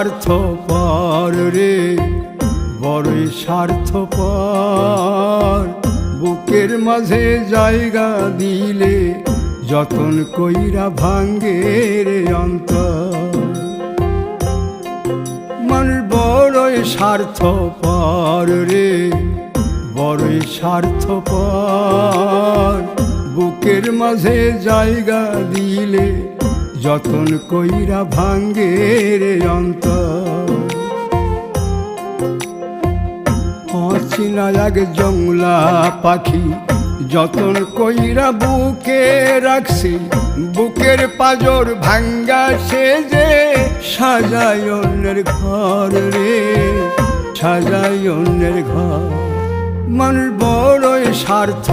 স্বার্থপর রে, বড়ই স্বার্থপর। বুকের মাঝে জায়গা দিলে যতন কইরা ভাঙ্গে রে অন্তর। মানুষ বড়ই স্বার্থপর রে, বড়ই স্বার্থপর। বুকের মাঝে জায়গা দিলে যতন কইরা ভাঙ্গে রে অন্তর। অচিনা এক জংলা পাখি যতন কইরা বুকে রাখছি, বুকের পাজর ভাঙ্গা সে যে সাজায় অন্যের ঘর রে, সাজায় অন্যের ঘর। মানুষ বড়ই স্বার্থ